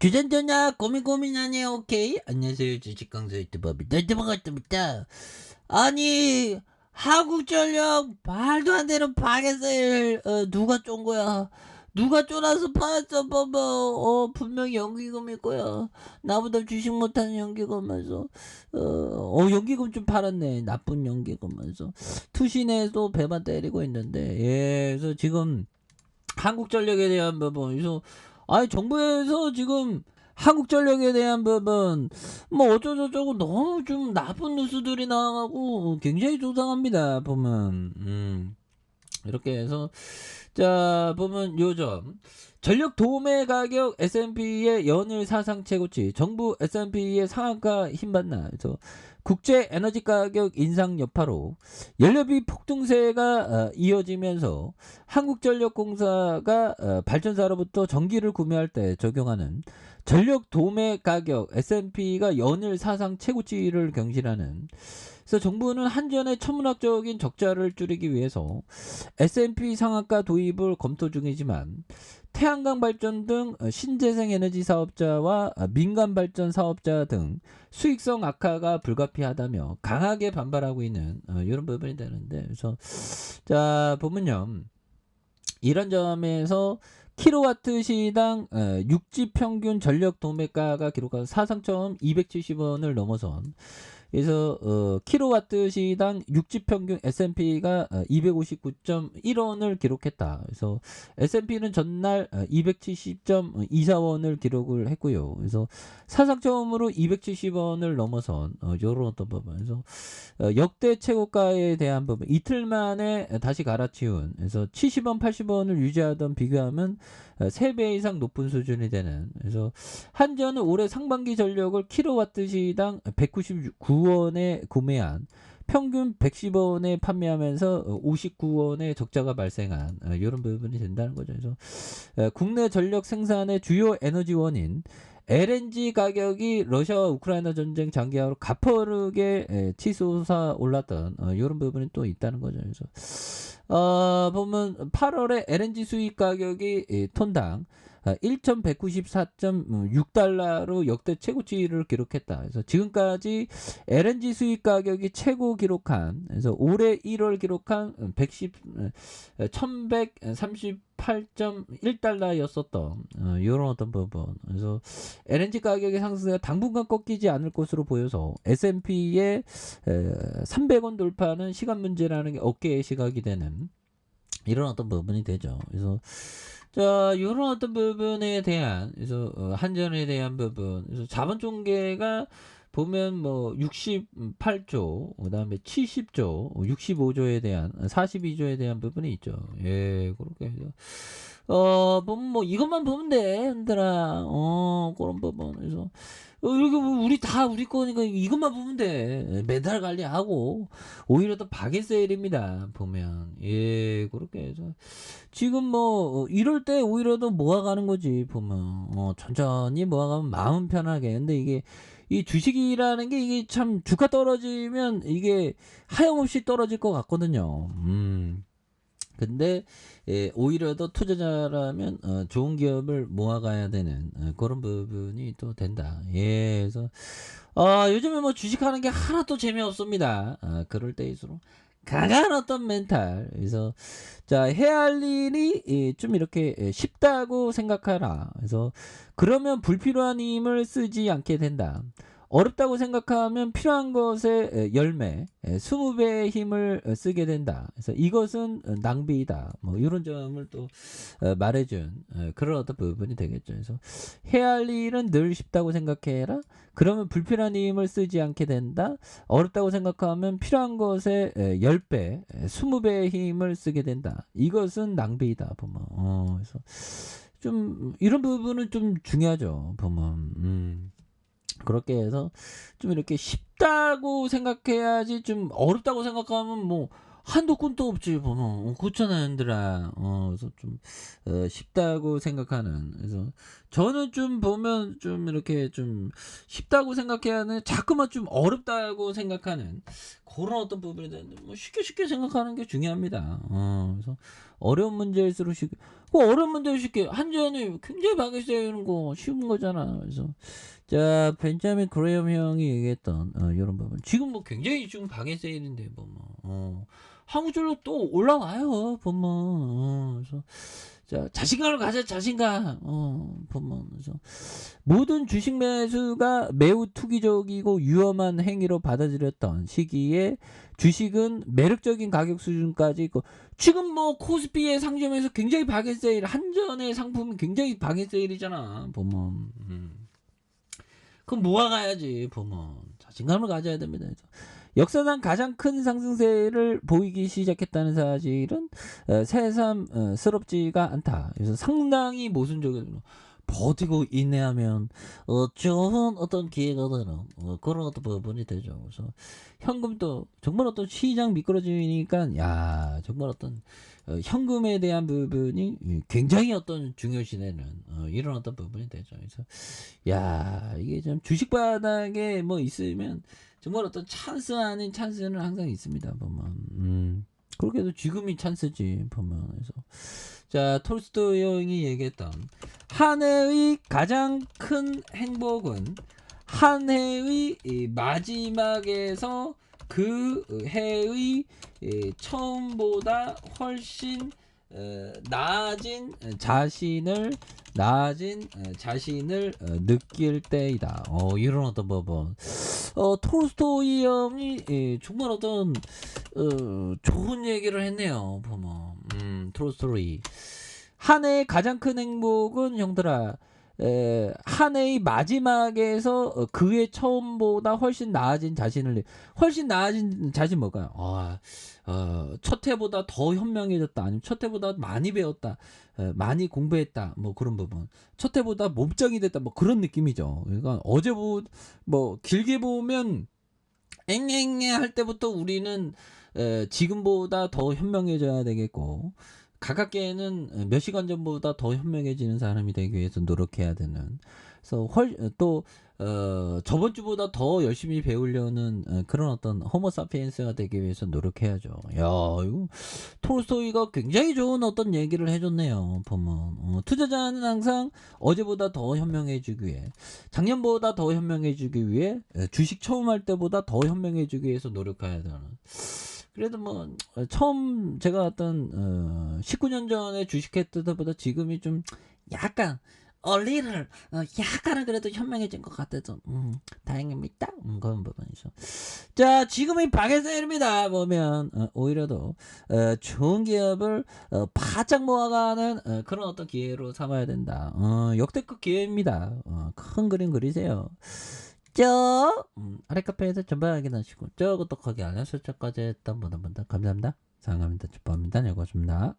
주전 전화 고민하네. 오케이. 안녕하세요. 주식 강사 유튜버입니다. 반갑습니다. 아니, 한국전력 말도 안 되는 방해세일 누가 쫀 거야? 누가 쫄아서 팔았어? 봐봐. 분명히 연기금일 거야. 나보다 주식 못하는 연기금면서 연기금 좀 팔았네. 나쁜 연기금면서 투신에도 배만 때리고 있는데, 그래서 지금 한국전력에 대한 부분, 그래서 아니 정부에서 지금 한국전력에 대한 부분 뭐 어쩌고저쩌고 너무 좀 나쁜 뉴스들이 나가고 굉장히 속상합니다. 보면 이렇게 해서 자 보면 요점 전력 도매 가격 S&P의 연일 사상 최고치, 정부 S&P의 상한가 힘받나. 그래서 국제 에너지 가격 인상 여파로 연료비 폭등세가 이어지면서 한국전력공사가 발전사로부터 전기를 구매할 때 적용하는 전력 도매 가격 S&P가 연일 사상 최고치를 경신하는. 그래서 정부는 한전의 천문학적인 적자를 줄이기 위해서 S&P 상한가 도입을 검토 중이지만 태양광 발전 등 신재생 에너지 사업자와 민간 발전 사업자 등 수익성 악화가 불가피하다며 강하게 반발하고 있는 이런 부분이 되는데, 그래서 자 보면요, 이런 점에서 킬로와트 시당 육지 평균 전력 도매가가 기록한 사상 처음 270원을 넘어선. 그래서 킬로와트 시당 육지 평균 S&P가 259.1원을 기록했다. 그래서 S&P는 전날 270.24원을 기록을 했고요. 그래서 사상 처음으로 270원을 넘어선 요런 어떤 부분. 그래서 역대 최고가에 대한 부분 이틀 만에 다시 갈아치운. 그래서 70원, 80원을 유지하던 비교하면 3배 이상 높은 수준이 되는. 그래서 한전은 올해 상반기 전력을 킬로와트 시당 199원에 구매한 평균 110원에 판매하면서 59원의 적자가 발생한 이런 부분이 된다는 거죠. 그래서 국내 전력 생산의 주요 에너지 원인 LNG 가격이 러시아와 우크라이나 전쟁 장기화로 가파르게 치솟아 올랐던 이런 부분이 또 있다는 거죠. 그래서 보면 8월에 LNG 수입 가격이 톤당 1,194.6달러로 역대 최고치를 기록했다. 그래서 지금까지 LNG 수입 가격이 최고 기록한, 그래서 올해 1월 기록한 1,138.1달러였었던 이런 어떤 부분. 그래서 LNG 가격의 상승세가 당분간 꺾이지 않을 것으로 보여서 S&P의 300원 돌파는 시간 문제라는 게 어깨의 시각이 되는 이런 어떤 부분이 되죠. 그래서 자, 이런 어떤 부분에 대한, 그래서 한전에 대한 부분, 그래서 자본총계가 보면 뭐 68조, 그다음에 70조, 65조에 대한, 42조에 대한 부분이 있죠. 예, 그렇게 해서 보면 뭐 이것만 보면 돼, 흔들아. 그런 부분. 그래서 이렇게 뭐 우리 다 우리 거니까 이것만 보면 돼. 메달 관리하고 오히려 더 박의 세일입니다. 보면 예, 그렇게 해서 지금 뭐 이럴 때 오히려 더 모아가는 거지. 보면 천천히 모아가면 마음 편하게. 근데 이게 이 주식이라는 게 이게 참 주가 떨어지면 이게 하염없이 떨어질 것 같거든요. 근데 오히려 더 투자자라면 좋은 기업을 모아가야 되는 그런 부분이 또 된다. 예, 그래서 요즘에 뭐 주식하는 게 하나도 재미없습니다. 그럴 때일수록 강한 어떤 멘탈. 그래서 자, 해야 할 일이 좀 이렇게 쉽다고 생각하라. 그래서 그러면 불필요한 힘을 쓰지 않게 된다. 어렵다고 생각하면 필요한 것의 열매, 20배의 힘을 쓰게 된다. 그래서 이것은 낭비이다. 뭐 이런 점을 또 말해준 그런 어떤 부분이 되겠죠. 그래서 해야 할 일은 늘 쉽다고 생각해라. 그러면 불필요한 힘을 쓰지 않게 된다. 어렵다고 생각하면 필요한 것의 10배, 20배의 힘을 쓰게 된다. 이것은 낭비이다. 보면 그래서 좀 이런 부분은 좀 중요하죠. 보면 그렇게 해서 좀 이렇게 쉽다고 생각해야지. 좀 어렵다고 생각하면 뭐 한도 끝도 없지. 보면 그렇잖아요, 얘들아. 그래서 좀 쉽다고 생각하는. 그래서 저는 좀 보면 좀 이렇게 좀 쉽다고 생각해야 하는, 자꾸만 좀 어렵다고 생각하는 그런 어떤 부분이 되는데, 뭐 쉽게 생각하는 게 중요합니다. 그래서 어려운 문제일수록 그 어려운 문제 쉽게 한전이 굉장히 방해세이는 거 쉬운 거잖아. 그래서 자 벤자민 그레이엄 형이 얘기했던 요런 부분 지금 뭐 굉장히 지금 방해세일인데 보면 한국전력 또 올라와요 보면 그래서 자 자신감을 가져 자신감 보면 그래서 모든 주식 매수가 매우 투기적이고 위험한 행위로 받아들였던 시기에 주식은 매력적인 가격 수준까지 있고 지금 뭐 코스피의 상점에서 굉장히 방해 세일 한전의 상품이 굉장히 방해 세일이잖아 보면 그럼 모아가야지 보면 자신감을 가져야 됩니다. 그래서 역사상 가장 큰 상승세를 보이기 시작했다는 사실은 새삼스럽지가 않다. 그래서 상당히 모순적이고 버티고 인내하면 좋은 어떤 기회가 되는 그런 어떤 부분이 되죠. 그래서 현금도 정말 어떤 시장 미끄러지니까 야 정말 어떤 현금에 대한 부분이 굉장히 어떤 중요시되는 이런 어떤 부분이 되죠. 그래서 야 이게 좀 주식 바닥에 뭐 있으면 정말 어떤 찬스 아닌 찬스는 항상 있습니다. 보면 그렇게도 지금이 찬스지 보면. 그래서 자 톨스토이 형이 얘기했던 한 해의 가장 큰 행복은 한 해의 마지막에서 그 해의 처음보다 훨씬 나아진 자신을 느낄 때이다. 이런 어떤 부분. 톨스토이 형이 정말 어떤 좋은 얘기를 했네요. 보면 톨스토이 한 해의 가장 큰 행복은 형들아 한 해의 마지막에서 그의 처음보다 훨씬 나아진 자신 뭘까요? 첫 해보다 더 현명해졌다. 아니면 첫 해보다 많이 배웠다. 많이 공부했다. 뭐 그런 부분. 첫 해보다 몸짱이 됐다. 뭐 그런 느낌이죠. 그러니까 뭐 길게 보면 앵앵애 할 때부터 우리는 지금보다 더 현명해져야 되겠고 가깝게는 몇 시간 전보다 더 현명해지는 사람이 되기 위해서 노력해야 되는. 그래서 또 저번 주보다 더 열심히 배우려는 그런 어떤 호모사피엔스가 되기 위해서 노력해야죠. 야, 이거 톨스토이가 굉장히 좋은 어떤 얘기를 해줬네요. 보면 투자자는 항상 어제보다 더 현명해지기 위해, 작년보다 더 현명해지기 위해, 주식 처음 할 때보다 더 현명해지기 위해서 노력해야 되는. 그래도 뭐 처음 제가 어떤 19년 전에 주식했을 때보다 지금이 좀 약간 약간은 그래도 현명해진 것 같아서 다행입니다. 그런 부분이죠. 자 지금이 방해세일입니다. 보면 오히려 더 좋은 기업을 바짝 모아가는 그런 어떤 기회로 삼아야 된다. 역대급 기회입니다. 큰 그림 그리세요. 아래 카페에서 전방 확인하시고 구독하기 알람 설정까지 했던 분들 감사합니다. 사랑합니다. 축복합니다. 네, 고맙습니다.